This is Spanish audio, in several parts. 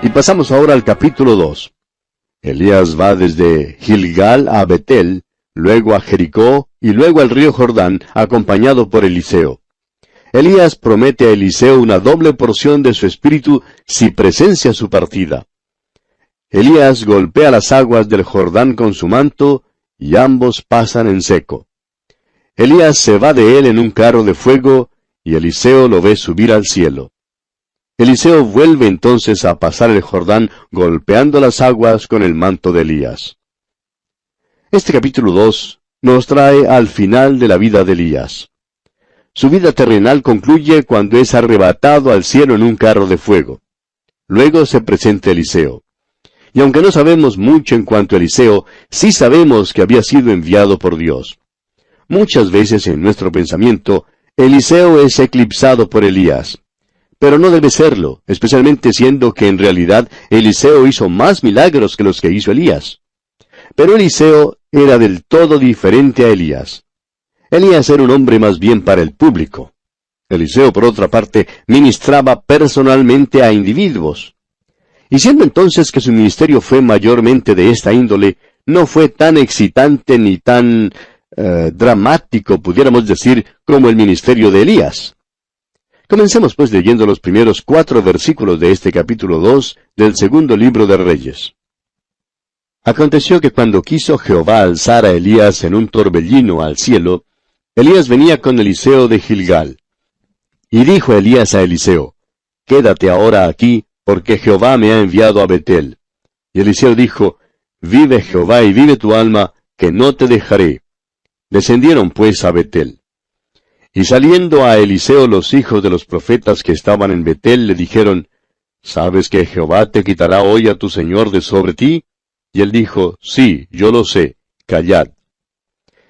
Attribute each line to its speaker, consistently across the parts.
Speaker 1: Y pasamos ahora al capítulo 2. Elías va desde Gilgal a Betel, luego a Jericó y luego al río Jordán, acompañado por Eliseo. Elías promete a Eliseo una doble porción de su espíritu si presencia su partida. Elías golpea las aguas del Jordán con su manto, y ambos pasan en seco. Elías se va de él en un carro de fuego, y Eliseo lo ve subir al cielo. Eliseo vuelve entonces a pasar el Jordán golpeando las aguas con el manto de Elías. Este capítulo 2 nos trae al final de la vida de Elías. Su vida terrenal concluye cuando es arrebatado al cielo en un carro de fuego. Luego se presenta Eliseo. Y aunque no sabemos mucho en cuanto a Eliseo, sí sabemos que había sido enviado por Dios. Muchas veces en nuestro pensamiento, Eliseo es eclipsado por Elías. Pero no debe serlo, especialmente siendo que en realidad Eliseo hizo más milagros que los que hizo Elías. Pero Eliseo era del todo diferente a Elías. Elías era un hombre más bien para el público. Eliseo, por otra parte, ministraba personalmente a individuos. Y siendo entonces que su ministerio fue mayormente de esta índole, no fue tan excitante ni tan dramático, pudiéramos decir, como el ministerio de Elías. Comencemos pues leyendo los primeros 4 versículos de este capítulo 2 del segundo libro de Reyes. Aconteció que cuando quiso Jehová alzar a Elías en un torbellino al cielo, Elías venía con Eliseo de Gilgal. Y dijo Elías a Eliseo, quédate ahora aquí, porque Jehová me ha enviado a Betel. Y Eliseo dijo, vive Jehová y vive tu alma, que no te dejaré. Descendieron pues a Betel. Y saliendo a Eliseo los hijos de los profetas que estaban en Betel, le dijeron, ¿sabes que Jehová te quitará hoy a tu señor de sobre ti? Y él dijo, sí, yo lo sé, callad.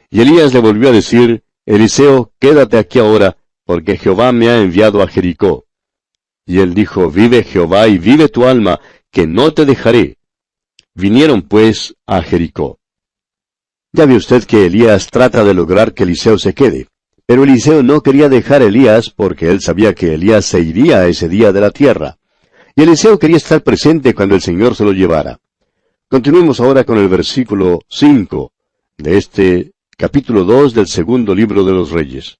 Speaker 1: Y Elías le volvió a decir, Eliseo, quédate aquí ahora, porque Jehová me ha enviado a Jericó. Y él dijo, vive Jehová y vive tu alma, que no te dejaré. Vinieron pues a Jericó. Ya ve usted que Elías trata de lograr que Eliseo se quede. Pero Eliseo no quería dejar a Elías porque él sabía que Elías se iría ese día de la tierra. Y Eliseo quería estar presente cuando el Señor se lo llevara. Continuemos ahora con el versículo 5 de este capítulo 2 del segundo libro de los Reyes.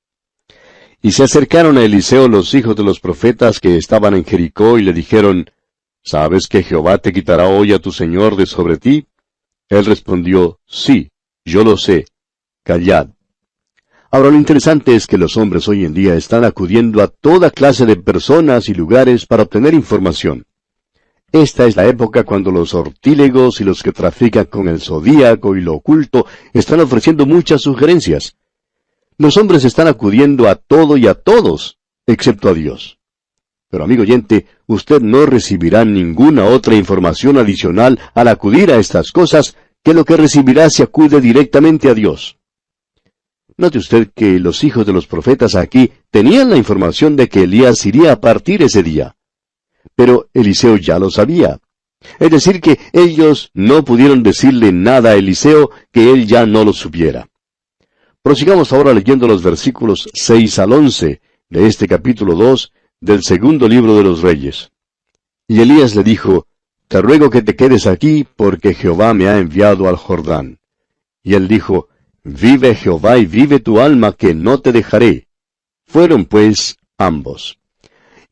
Speaker 1: Y se acercaron a Eliseo los hijos de los profetas que estaban en Jericó y le dijeron, ¿sabes que Jehová te quitará hoy a tu señor de sobre ti? Él respondió, sí, yo lo sé, callad. Ahora lo interesante es que los hombres hoy en día están acudiendo a toda clase de personas y lugares para obtener información. Esta es la época cuando los ortílegos y los que trafican con el zodíaco y lo oculto están ofreciendo muchas sugerencias. Los hombres están acudiendo a todo y a todos, excepto a Dios. Pero amigo oyente, usted no recibirá ninguna otra información adicional al acudir a estas cosas que lo que recibirá si acude directamente a Dios. Note usted que los hijos de los profetas aquí tenían la información de que Elías iría a partir ese día. Pero Eliseo ya lo sabía. Es decir, que ellos no pudieron decirle nada a Eliseo que él ya no lo supiera. Prosigamos ahora leyendo los versículos 6 al 11 de este capítulo 2 del segundo libro de los Reyes. Y Elías le dijo, te ruego que te quedes aquí, porque Jehová me ha enviado al Jordán. Y él dijo, vive Jehová y vive tu alma, que no te dejaré. Fueron pues ambos.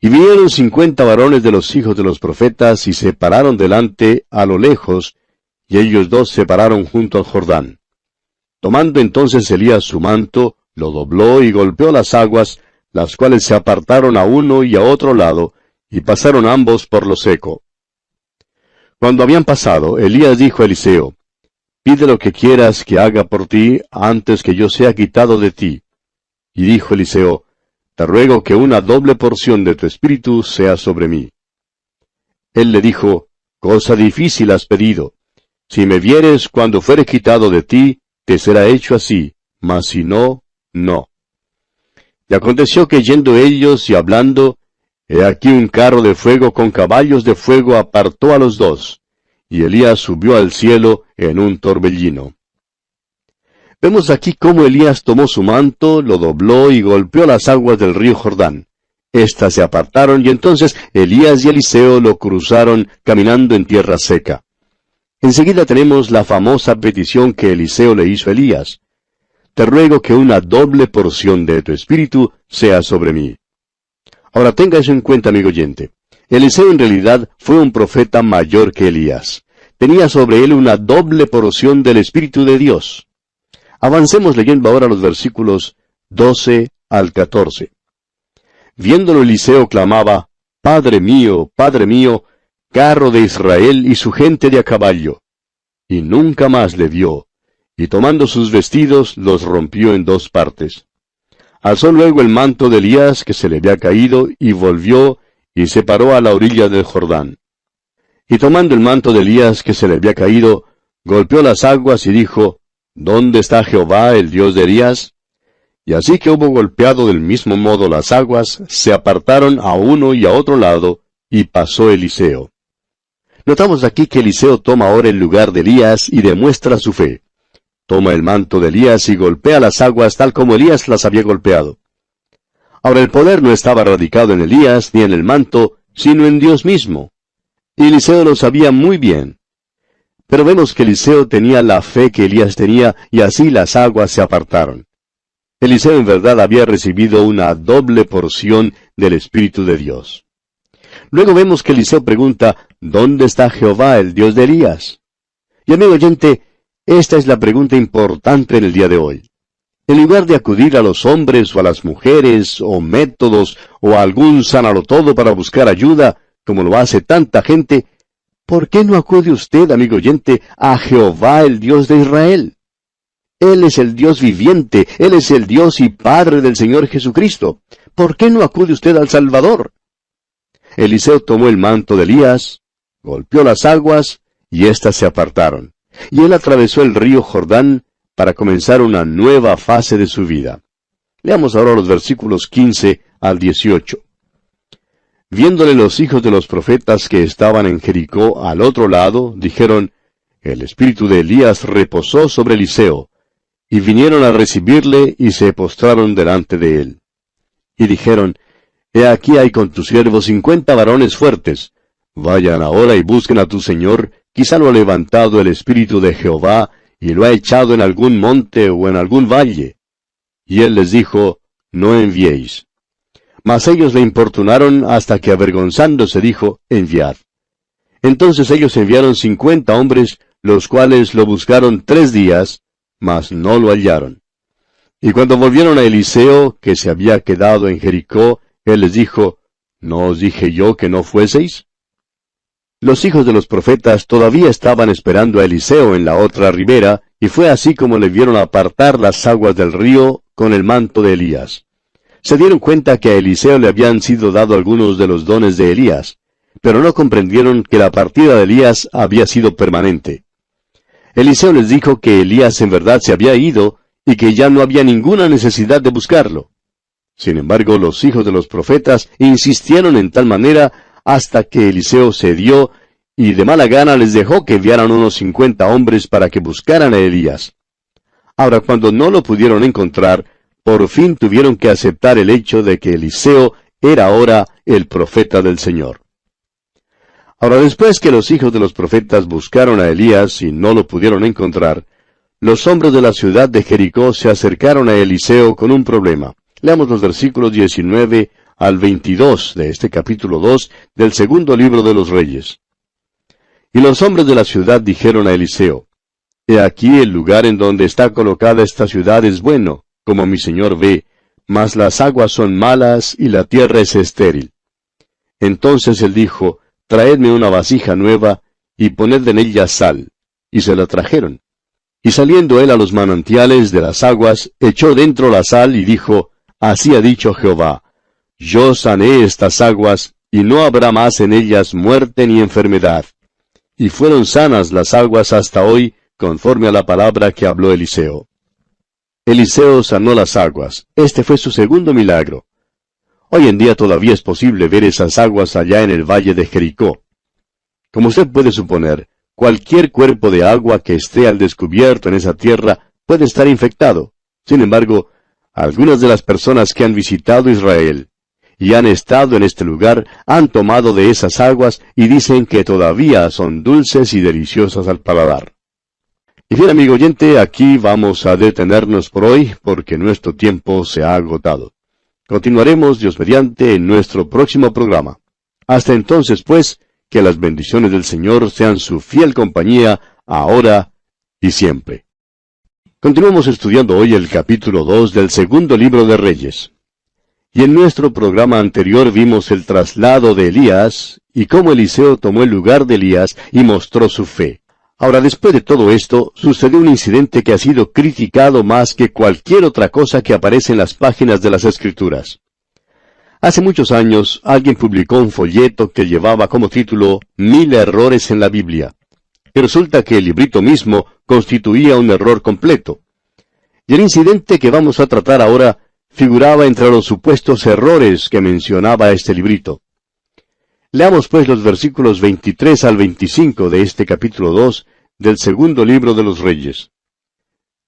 Speaker 1: Y vinieron 50 varones de los hijos de los profetas, y se pararon delante a lo lejos, y ellos dos se pararon junto al Jordán. Tomando entonces Elías su manto, lo dobló y golpeó las aguas, las cuales se apartaron a uno y a otro lado, y pasaron ambos por lo seco. Cuando habían pasado, Elías dijo a Eliseo, pide lo que quieras que haga por ti antes que yo sea quitado de ti. Y dijo Eliseo, te ruego que una doble porción de tu espíritu sea sobre mí. Él le dijo, cosa difícil has pedido. Si me vieres cuando fuere quitado de ti, te será hecho así, mas si no, no. Y aconteció que yendo ellos y hablando, he aquí un carro de fuego con caballos de fuego apartó a los dos, y Elías subió al cielo en un torbellino. Vemos aquí cómo Elías tomó su manto, lo dobló y golpeó las aguas del río Jordán. Éstas se apartaron, y entonces Elías y Eliseo lo cruzaron caminando en tierra seca. Enseguida tenemos la famosa petición que Eliseo le hizo a Elías. Te ruego que una doble porción de tu espíritu sea sobre mí. Ahora tenga eso en cuenta, amigo oyente. Eliseo en realidad fue un profeta mayor que Elías. Tenía sobre él una doble porción del Espíritu de Dios. Avancemos leyendo ahora los versículos 12 al 14. Viéndolo Eliseo clamaba, Padre mío, carro de Israel y su gente de a caballo. Y nunca más le vio, y tomando sus vestidos los rompió en 2 partes. Alzó luego el manto de Elías que se le había caído, y volvió, y se paró a la orilla del Jordán. Y tomando el manto de Elías que se le había caído, golpeó las aguas y dijo, ¿Dónde está Jehová, el Dios de Elías? Y así que hubo golpeado del mismo modo las aguas, se apartaron a uno y a otro lado, y pasó Eliseo. Notamos aquí que Eliseo toma ahora el lugar de Elías y demuestra su fe. Toma el manto de Elías y golpea las aguas tal como Elías las había golpeado. Ahora el poder no estaba radicado en Elías ni en el manto, sino en Dios mismo. Y Eliseo lo sabía muy bien. Pero vemos que Eliseo tenía la fe que Elías tenía, y así las aguas se apartaron. Eliseo en verdad había recibido una doble porción del Espíritu de Dios. Luego vemos que Eliseo pregunta, ¿dónde está Jehová, el Dios de Elías? Y amigo oyente, esta es la pregunta importante en el día de hoy. En lugar de acudir a los hombres o a las mujeres, o métodos, o a algún sanalotodo para buscar ayuda, como lo hace tanta gente, ¿por qué no acude usted, amigo oyente, a Jehová, el Dios de Israel? Él es el Dios viviente, Él es el Dios y Padre del Señor Jesucristo. ¿Por qué no acude usted al Salvador? Eliseo tomó el manto de Elías, golpeó las aguas, y éstas se apartaron. Y él atravesó el río Jordán para comenzar una nueva fase de su vida. Leamos ahora los versículos 15 al 18. Viéndole los hijos de los profetas que estaban en Jericó al otro lado, dijeron, El espíritu de Elías reposó sobre Eliseo, y vinieron a recibirle y se postraron delante de él. Y dijeron, He aquí hay con tus siervos 50 varones fuertes. Vayan ahora y busquen a tu señor, quizá lo ha levantado el espíritu de Jehová, y lo ha echado en algún monte o en algún valle. Y él les dijo, No enviéis. Mas ellos le importunaron hasta que avergonzándose dijo, Enviad. Entonces ellos enviaron 50 hombres, los cuales lo buscaron 3 días, mas no lo hallaron. Y cuando volvieron a Eliseo, que se había quedado en Jericó, él les dijo, ¿No os dije yo que no fueseis? Los hijos de los profetas todavía estaban esperando a Eliseo en la otra ribera, y fue así como le vieron apartar las aguas del río con el manto de Elías. Se dieron cuenta que a Eliseo le habían sido dado algunos de los dones de Elías, pero no comprendieron que la partida de Elías había sido permanente. Eliseo les dijo que Elías en verdad se había ido, y que ya no había ninguna necesidad de buscarlo. Sin embargo, los hijos de los profetas insistieron en tal manera hasta que Eliseo cedió, y de mala gana les dejó que enviaran unos 50 hombres para que buscaran a Elías. Ahora, cuando no lo pudieron encontrar, por fin tuvieron que aceptar el hecho de que Eliseo era ahora el profeta del Señor. Ahora, después que los hijos de los profetas buscaron a Elías y no lo pudieron encontrar, los hombres de la ciudad de Jericó se acercaron a Eliseo con un problema. Leamos los versículos 19 al 22 de este capítulo 2 del segundo libro de los Reyes. Y los hombres de la ciudad dijeron a Eliseo, He aquí el lugar en donde está colocada esta ciudad es bueno, como mi señor ve, mas las aguas son malas y la tierra es estéril. Entonces él dijo, Traedme una vasija nueva, y poned en ella sal. Y se la trajeron. Y saliendo él a los manantiales de las aguas, echó dentro la sal y dijo, Así ha dicho Jehová, Yo sané estas aguas, y no habrá más en ellas muerte ni enfermedad. Y fueron sanas las aguas hasta hoy, conforme a la palabra que habló Eliseo. Eliseo sanó las aguas. Este fue su segundo milagro. Hoy en día todavía es posible ver esas aguas allá en el valle de Jericó. Como usted puede suponer, cualquier cuerpo de agua que esté al descubierto en esa tierra puede estar infectado. Sin embargo, algunas de las personas que han visitado Israel y han estado en este lugar, han tomado de esas aguas y dicen que todavía son dulces y deliciosas al paladar. Y bien, amigo oyente, aquí vamos a detenernos por hoy porque nuestro tiempo se ha agotado. Continuaremos, Dios mediante, en nuestro próximo programa. Hasta entonces, pues, que las bendiciones del Señor sean su fiel compañía, ahora y siempre. Continuamos estudiando hoy el capítulo 2 del segundo libro de Reyes. Y en nuestro programa anterior vimos el traslado de Elías, y cómo Eliseo tomó el lugar de Elías y mostró su fe. Ahora, después de todo esto, sucedió un incidente que ha sido criticado más que cualquier otra cosa que aparece en las páginas de las Escrituras. Hace muchos años, alguien publicó un folleto que llevaba como título 1000 errores en la Biblia. Y resulta que el librito mismo constituía un error completo. Y el incidente que vamos a tratar ahora figuraba entre los supuestos errores que mencionaba este librito. Leamos pues los versículos 23 al 25 de este capítulo 2 del segundo libro de los Reyes.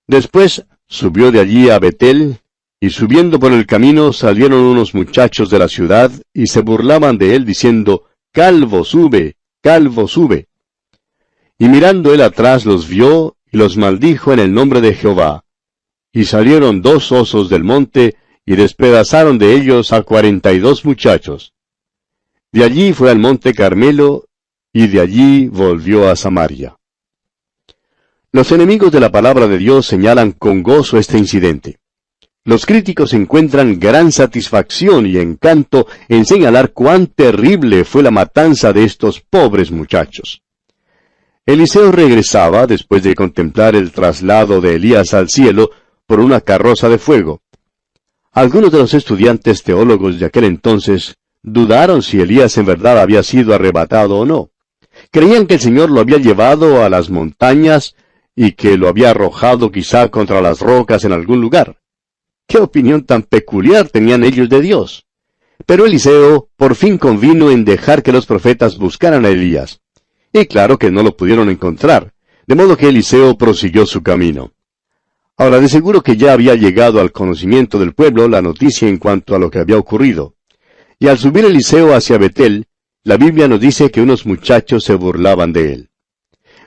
Speaker 1: Después subió de allí a Betel, y subiendo por el camino salieron unos muchachos de la ciudad, y se burlaban de él, diciendo, «Calvo, sube, calvo, sube». Y mirando él atrás los vio, y los maldijo en el nombre de Jehová. Y salieron 2 osos del monte, y despedazaron de ellos a 42 muchachos. De allí fue al monte Carmelo, y de allí volvió a Samaria. Los enemigos de la palabra de Dios señalan con gozo este incidente. Los críticos encuentran gran satisfacción y encanto en señalar cuán terrible fue la matanza de estos pobres muchachos. Eliseo regresaba después de contemplar el traslado de Elías al cielo por una carroza de fuego. Algunos de los estudiantes teólogos de aquel entonces dudaron si Elías en verdad había sido arrebatado o no. Creían que el Señor lo había llevado a las montañas y que lo había arrojado quizá contra las rocas en algún lugar. ¿Qué opinión tan peculiar tenían ellos de Dios? Pero Eliseo por fin convino en dejar que los profetas buscaran a Elías. Y claro que no lo pudieron encontrar, de modo que Eliseo prosiguió su camino. Ahora, de seguro que ya había llegado al conocimiento del pueblo la noticia en cuanto a lo que había ocurrido. Y al subir Eliseo hacia Betel, la Biblia nos dice que unos muchachos se burlaban de él.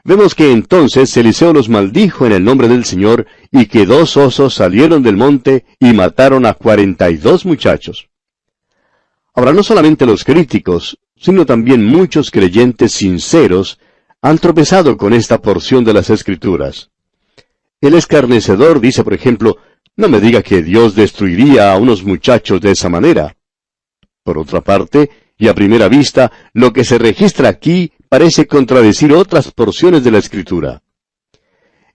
Speaker 1: Vemos que entonces Eliseo los maldijo en el nombre del Señor, y que 2 osos salieron del monte y mataron a 42 muchachos. Ahora, no solamente los críticos, sino también muchos creyentes sinceros han tropezado con esta porción de las Escrituras. El escarnecedor dice, por ejemplo, no me diga que Dios destruiría a unos muchachos de esa manera. Por otra parte, y a primera vista, lo que se registra aquí parece contradecir otras porciones de la Escritura.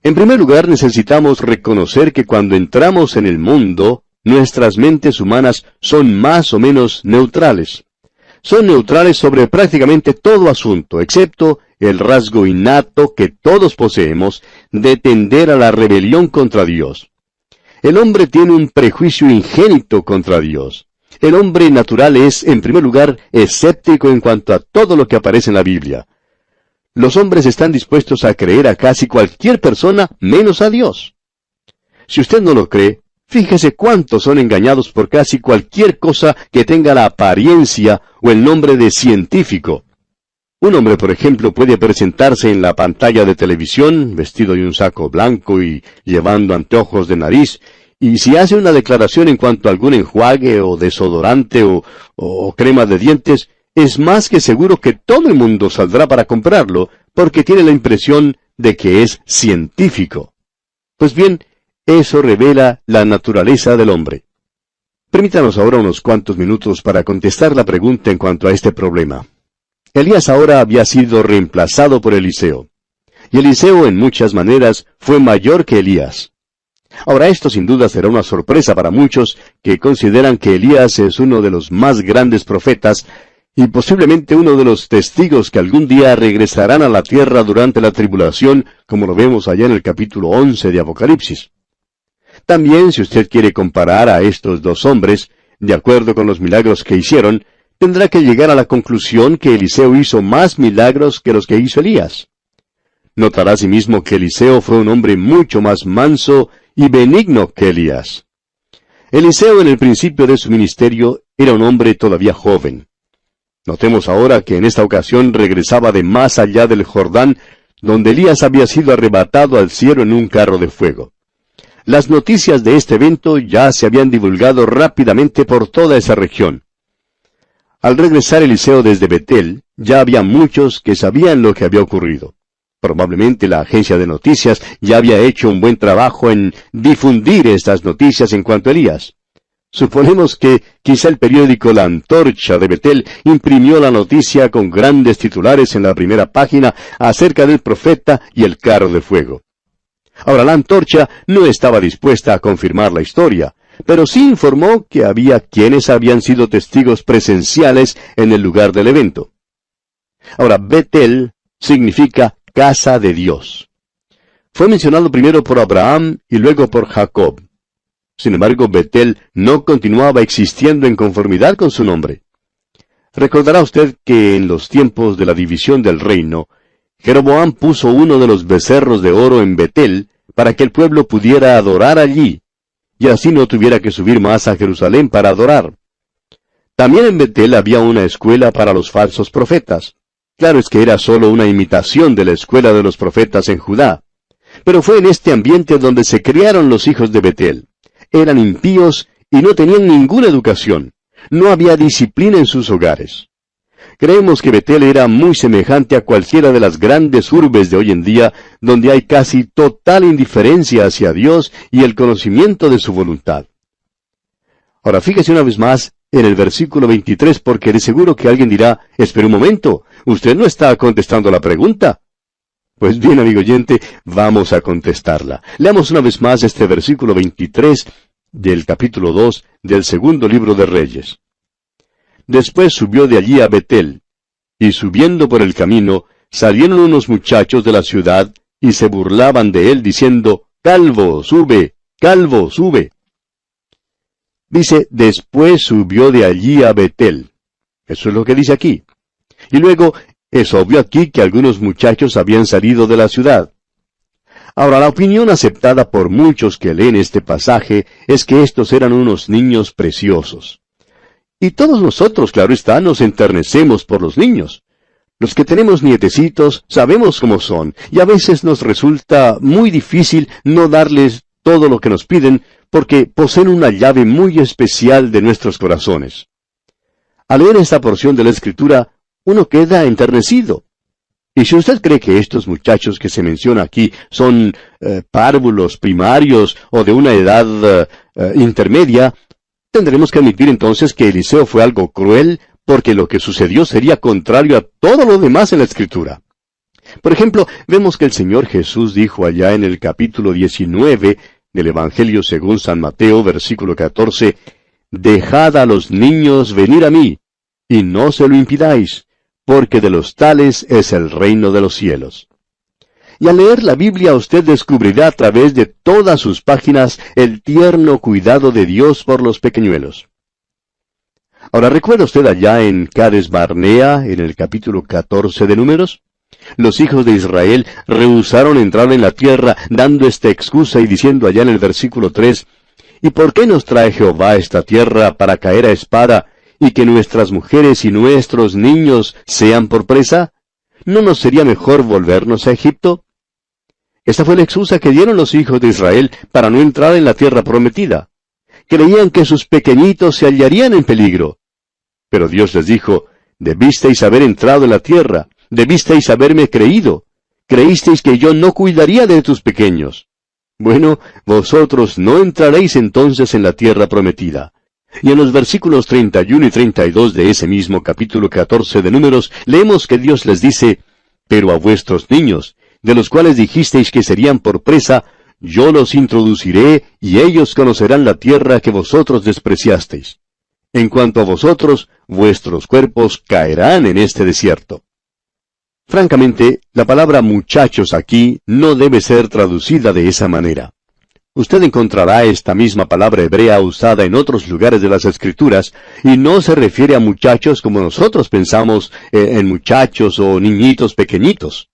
Speaker 1: En primer lugar, necesitamos reconocer que cuando entramos en el mundo, nuestras mentes humanas son más o menos neutrales. Son neutrales sobre prácticamente todo asunto, excepto el rasgo innato que todos poseemos de tender a la rebelión contra Dios. El hombre tiene un prejuicio ingénito contra Dios. El hombre natural es, en primer lugar, escéptico en cuanto a todo lo que aparece en la Biblia. Los hombres están dispuestos a creer a casi cualquier persona menos a Dios. Si usted no lo cree, fíjese cuántos son engañados por casi cualquier cosa que tenga la apariencia o el nombre de científico. Un hombre, por ejemplo, puede presentarse en la pantalla de televisión, vestido de un saco blanco y llevando anteojos de nariz, y si hace una declaración en cuanto a algún enjuague o desodorante o crema de dientes, es más que seguro que todo el mundo saldrá para comprarlo, porque tiene la impresión de que es científico. Pues bien, eso revela la naturaleza del hombre. Permítanos ahora unos cuantos minutos para contestar la pregunta en cuanto a este problema. Elías ahora había sido reemplazado por Eliseo. Y Eliseo en muchas maneras fue mayor que Elías. Ahora esto sin duda será una sorpresa para muchos que consideran que Elías es uno de los más grandes profetas y posiblemente uno de los testigos que algún día regresarán a la tierra durante la tribulación, como lo vemos allá en el capítulo 11 de Apocalipsis. También, si usted quiere comparar a estos dos hombres, de acuerdo con los milagros que hicieron, tendrá que llegar a la conclusión que Eliseo hizo más milagros que los que hizo Elías. Notará asimismo que Eliseo fue un hombre mucho más manso y benigno que Elías. Eliseo en el principio de su ministerio era un hombre todavía joven. Notemos ahora que en esta ocasión regresaba de más allá del Jordán, donde Elías había sido arrebatado al cielo en un carro de fuego. Las noticias de este evento ya se habían divulgado rápidamente por toda esa región. Al regresar Eliseo desde Betel, ya había muchos que sabían lo que había ocurrido. Probablemente la agencia de noticias ya había hecho un buen trabajo en difundir estas noticias en cuanto a Elías. Suponemos que quizá el periódico La Antorcha de Betel imprimió la noticia con grandes titulares en la primera página acerca del profeta y el carro de fuego. Ahora, la Antorcha no estaba dispuesta a confirmar la historia, pero sí informó que había quienes habían sido testigos presenciales en el lugar del evento. Ahora, Betel significa casa de Dios. Fue mencionado primero por Abraham y luego por Jacob. Sin embargo, Betel no continuaba existiendo en conformidad con su nombre. Recordará usted que en los tiempos de la división del reino, Jeroboam puso uno de los becerros de oro en Betel para que el pueblo pudiera adorar allí, y así no tuviera que subir más a Jerusalén para adorar. También en Betel había una escuela para los falsos profetas. Claro es que era solo una imitación de la escuela de los profetas en Judá. Pero fue en este ambiente donde se criaron los hijos de Betel. Eran impíos y no tenían ninguna educación. No había disciplina en sus hogares. Creemos que Betel era muy semejante a cualquiera de las grandes urbes de hoy en día, donde hay casi total indiferencia hacia Dios y el conocimiento de su voluntad. Ahora fíjese una vez más en el versículo 23, porque de seguro que alguien dirá, espere un momento, usted no está contestando la pregunta. Pues bien, amigo oyente, vamos a contestarla. Leamos una vez más este versículo 23 del capítulo 2 del segundo libro de Reyes. Después subió de allí a Betel, y subiendo por el camino, salieron unos muchachos de la ciudad, y se burlaban de él, diciendo, Calvo, sube, calvo, sube. Dice, después subió de allí a Betel. Eso es lo que dice aquí. Y luego, es obvio aquí que algunos muchachos habían salido de la ciudad. Ahora, la opinión aceptada por muchos que leen este pasaje es que estos eran unos niños preciosos. Y todos nosotros, claro está, nos enternecemos por los niños. Los que tenemos nietecitos sabemos cómo son, y a veces nos resulta muy difícil no darles todo lo que nos piden, porque poseen una llave muy especial de nuestros corazones. Al leer esta porción de la Escritura, uno queda enternecido. Y si usted cree que estos muchachos que se menciona aquí son párvulos primarios o de una edad intermedia, tendremos que admitir entonces que Eliseo fue algo cruel, porque lo que sucedió sería contrario a todo lo demás en la Escritura. Por ejemplo, vemos que el Señor Jesús dijo allá en el capítulo 19 del Evangelio según San Mateo, versículo 14, «Dejad a los niños venir a mí, y no se lo impidáis, porque de los tales es el reino de los cielos». Y al leer la Biblia usted descubrirá a través de todas sus páginas el tierno cuidado de Dios por los pequeñuelos. Ahora, ¿recuerda usted allá en Cades Barnea, en el capítulo 14 de Números? Los hijos de Israel rehusaron entrar en la tierra, dando esta excusa y diciendo allá en el versículo 3, «¿Y por qué nos trae Jehová a esta tierra para caer a espada, y que nuestras mujeres y nuestros niños sean por presa? ¿No nos sería mejor volvernos a Egipto?» Esta fue la excusa que dieron los hijos de Israel para no entrar en la tierra prometida. Creían que sus pequeñitos se hallarían en peligro. Pero Dios les dijo, «Debisteis haber entrado en la tierra, debisteis haberme creído. Creísteis que yo no cuidaría de tus pequeños. Bueno, vosotros no entraréis entonces en la tierra prometida». Y en los versículos 31 y 32 de ese mismo capítulo 14 de Números, leemos que Dios les dice, «Pero a vuestros niños, de los cuales dijisteis que serían por presa, yo los introduciré, y ellos conocerán la tierra que vosotros despreciasteis. En cuanto a vosotros, vuestros cuerpos caerán en este desierto». Francamente, la palabra muchachos aquí no debe ser traducida de esa manera. Usted encontrará esta misma palabra hebrea usada en otros lugares de las Escrituras, y no se refiere a muchachos como nosotros pensamos en muchachos o niñitos pequeñitos.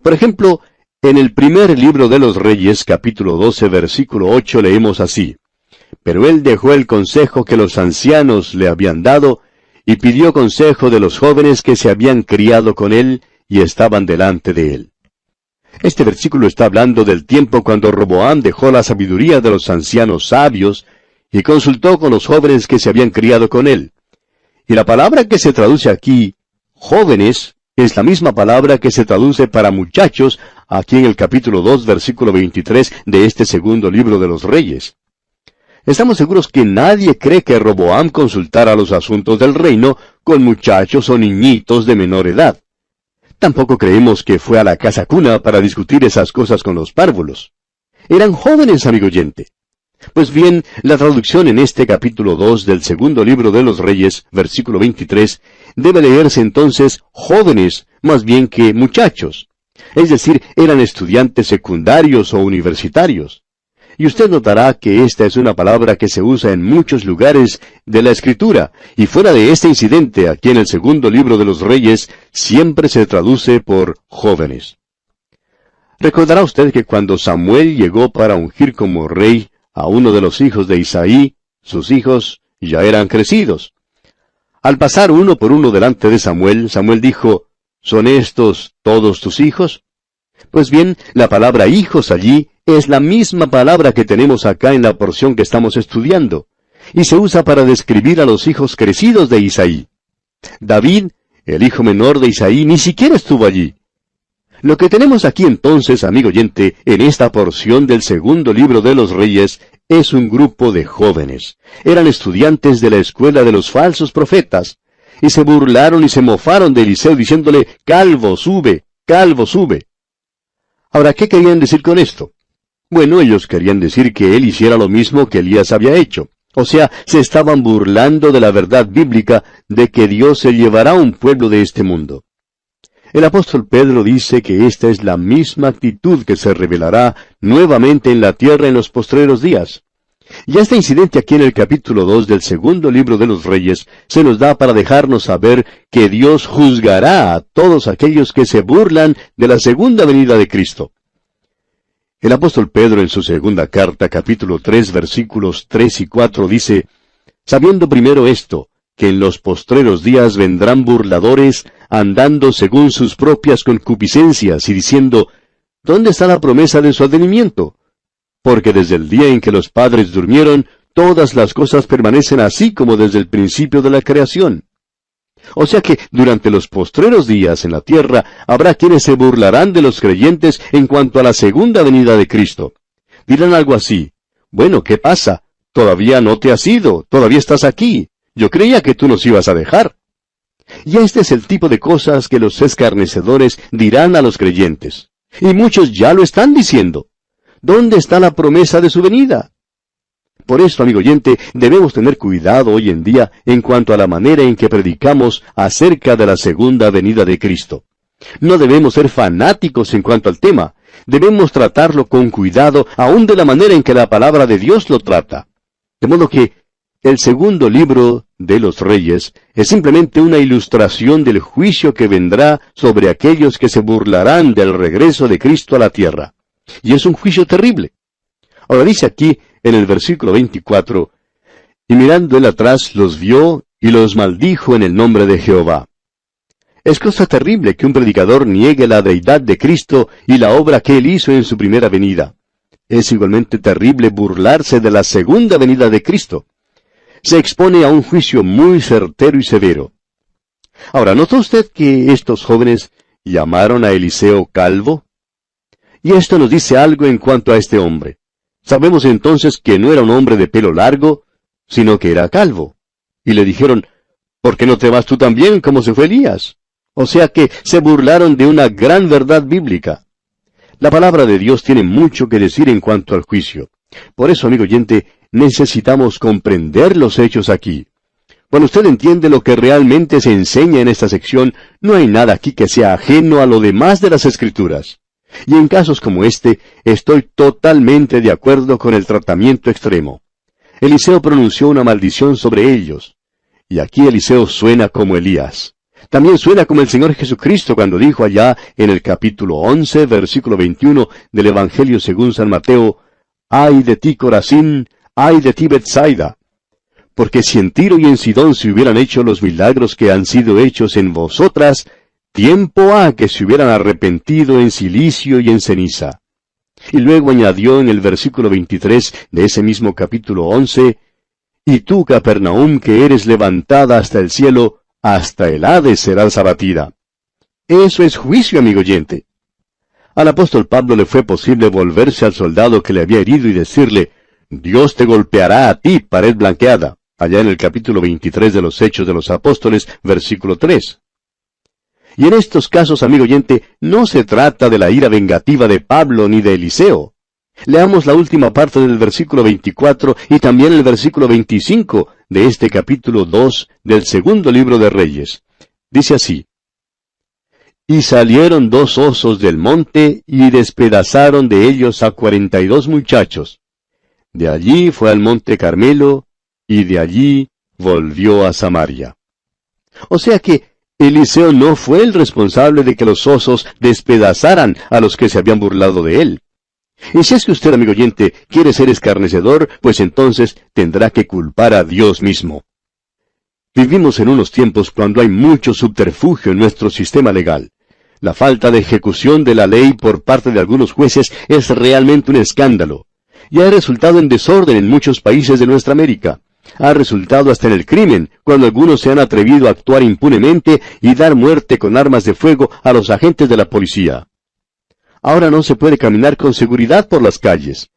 Speaker 1: Por ejemplo, en el primer libro de los Reyes, capítulo 12, versículo 8, leemos así, pero él dejó el consejo que los ancianos le habían dado, y pidió consejo de los jóvenes que se habían criado con él y estaban delante de él. Este versículo está hablando del tiempo cuando Roboam dejó la sabiduría de los ancianos sabios y consultó con los jóvenes que se habían criado con él. Y la palabra que se traduce aquí, jóvenes, es la misma palabra que se traduce para muchachos aquí en el capítulo 2, versículo 23 de este segundo libro de los Reyes. Estamos seguros que nadie cree que Roboam consultara los asuntos del reino con muchachos o niñitos de menor edad. Tampoco creemos que fue a la casa cuna para discutir esas cosas con los párvulos. Eran jóvenes, amigo oyente. Pues bien, la traducción en este capítulo 2 del segundo libro de los Reyes, versículo 23, debe leerse entonces jóvenes, más bien que muchachos. Es decir, eran estudiantes secundarios o universitarios. Y usted notará que esta es una palabra que se usa en muchos lugares de la Escritura, y fuera de este incidente, aquí en el segundo libro de los Reyes, siempre se traduce por jóvenes. Recordará usted que cuando Samuel llegó para ungir como rey a uno de los hijos de Isaí, sus hijos ya eran crecidos. Al pasar uno por uno delante de Samuel, Samuel dijo, ¿son estos todos tus hijos? Pues bien, la palabra hijos allí es la misma palabra que tenemos acá en la porción que estamos estudiando, y se usa para describir a los hijos crecidos de Isaí. David, el hijo menor de Isaí, ni siquiera estuvo allí. Lo que tenemos aquí entonces, amigo oyente, en esta porción del segundo libro de los Reyes, es un grupo de jóvenes. Eran estudiantes de la escuela de los falsos profetas, y se burlaron y se mofaron de Eliseo diciéndole, calvo, sube, calvo, sube. Ahora, ¿qué querían decir con esto? Bueno, ellos querían decir que él hiciera lo mismo que Elías había hecho. O sea, se estaban burlando de la verdad bíblica de que Dios se llevará a un pueblo de este mundo. El apóstol Pedro dice que esta es la misma actitud que se revelará nuevamente en la tierra en los postreros días. Y este incidente aquí en el capítulo 2 del segundo libro de los Reyes se nos da para dejarnos saber que Dios juzgará a todos aquellos que se burlan de la segunda venida de Cristo. El apóstol Pedro en su segunda carta, capítulo 3, versículos 3 y 4 dice, sabiendo primero esto, que en los postreros días vendrán burladores, andando según sus propias concupiscencias, y diciendo, ¿dónde está la promesa de su advenimiento? Porque desde el día en que los padres durmieron, todas las cosas permanecen así como desde el principio de la creación. O sea que durante los postreros días en la tierra habrá quienes se burlarán de los creyentes en cuanto a la segunda venida de Cristo. Dirán algo así, bueno, ¿qué pasa? Todavía no te has ido, todavía estás aquí. Yo creía que tú nos ibas a dejar. Y este es el tipo de cosas que los escarnecedores dirán a los creyentes. Y muchos ya lo están diciendo. ¿Dónde está la promesa de su venida? Por eso, amigo oyente, debemos tener cuidado hoy en día en cuanto a la manera en que predicamos acerca de la segunda venida de Cristo. No debemos ser fanáticos en cuanto al tema. Debemos tratarlo con cuidado, aun de la manera en que la palabra de Dios lo trata. De modo que el segundo libro de los Reyes es simplemente una ilustración del juicio que vendrá sobre aquellos que se burlarán del regreso de Cristo a la tierra. Y es un juicio terrible. Ahora dice aquí, en el versículo 24, y mirando él atrás los vio y los maldijo en el nombre de Jehová. Es cosa terrible que un predicador niegue la deidad de Cristo y la obra que él hizo en su primera venida. Es igualmente terrible burlarse de la segunda venida de Cristo. Se expone a un juicio muy certero y severo. Ahora, ¿notó usted que estos jóvenes llamaron a Eliseo calvo? Y esto nos dice algo en cuanto a este hombre. Sabemos entonces que no era un hombre de pelo largo, sino que era calvo. Y le dijeron, ¿por qué no te vas tú también como se fue Elías? O sea que se burlaron de una gran verdad bíblica. La palabra de Dios tiene mucho que decir en cuanto al juicio. Por eso, amigo oyente, necesitamos comprender los hechos aquí. Cuando usted entiende lo que realmente se enseña en esta sección, no hay nada aquí que sea ajeno a lo demás de las Escrituras. Y en casos como este, estoy totalmente de acuerdo con el tratamiento extremo. Eliseo pronunció una maldición sobre ellos. Y aquí Eliseo suena como Elías. También suena como el Señor Jesucristo cuando dijo allá en el capítulo 11, versículo 21 del Evangelio según San Mateo, «Ay de ti, Corazín, ¡ay de ti, Betsaida! Porque si en Tiro y en Sidón se hubieran hecho los milagros que han sido hechos en vosotras, tiempo ha que se hubieran arrepentido en cilicio y en ceniza. Y luego añadió en el versículo 23 de ese mismo capítulo 11, y tú, Capernaum, que eres levantada hasta el cielo, hasta el Hades serás abatida. Eso es juicio, amigo oyente. Al apóstol Pablo le fue posible volverse al soldado que le había herido y decirle, Dios te golpeará a ti, pared blanqueada, allá en el capítulo 23 de los Hechos de los Apóstoles, versículo 3. Y en estos casos, amigo oyente, no se trata de la ira vengativa de Pablo ni de Eliseo. Leamos la última parte del versículo 24 y también el versículo 25 de este capítulo 2 del segundo libro de Reyes. Dice así, y salieron 2 osos del monte y despedazaron de ellos a 42 muchachos. De allí fue al monte Carmelo, y de allí volvió a Samaria. O sea que Eliseo no fue el responsable de que los osos despedazaran a los que se habían burlado de él. Y si es que usted, amigo oyente, quiere ser escarnecedor, pues entonces tendrá que culpar a Dios mismo. Vivimos en unos tiempos cuando hay mucho subterfugio en nuestro sistema legal. La falta de ejecución de la ley por parte de algunos jueces es realmente un escándalo, y ha resultado en desorden en muchos países de nuestra América. Ha resultado hasta en el crimen, cuando algunos se han atrevido a actuar impunemente y dar muerte con armas de fuego a los agentes de la policía. Ahora no se puede caminar con seguridad por las calles.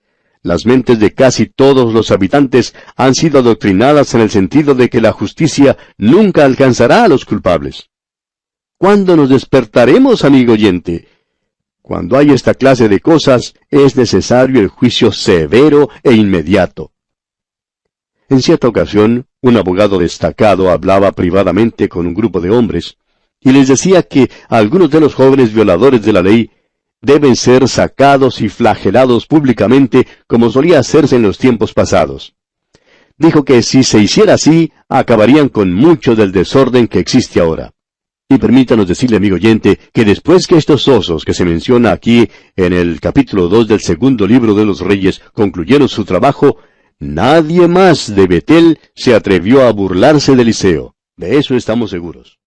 Speaker 1: Las mentes de casi todos los habitantes han sido adoctrinadas en el sentido de que la justicia nunca alcanzará a los culpables. ¿Cuándo nos despertaremos, amigo oyente? Cuando hay esta clase de cosas, es necesario el juicio severo e inmediato. En cierta ocasión, un abogado destacado hablaba privadamente con un grupo de hombres, y les decía que algunos de los jóvenes violadores de la ley deben ser sacados y flagelados públicamente como solía hacerse en los tiempos pasados. Dijo que si se hiciera así, acabarían con mucho del desorden que existe ahora. Y permítanos decirle, amigo oyente, que después que estos osos que se menciona aquí en el capítulo 2 del segundo libro de los Reyes concluyeron su trabajo, nadie más de Betel se atrevió a burlarse de Eliseo. De eso estamos seguros.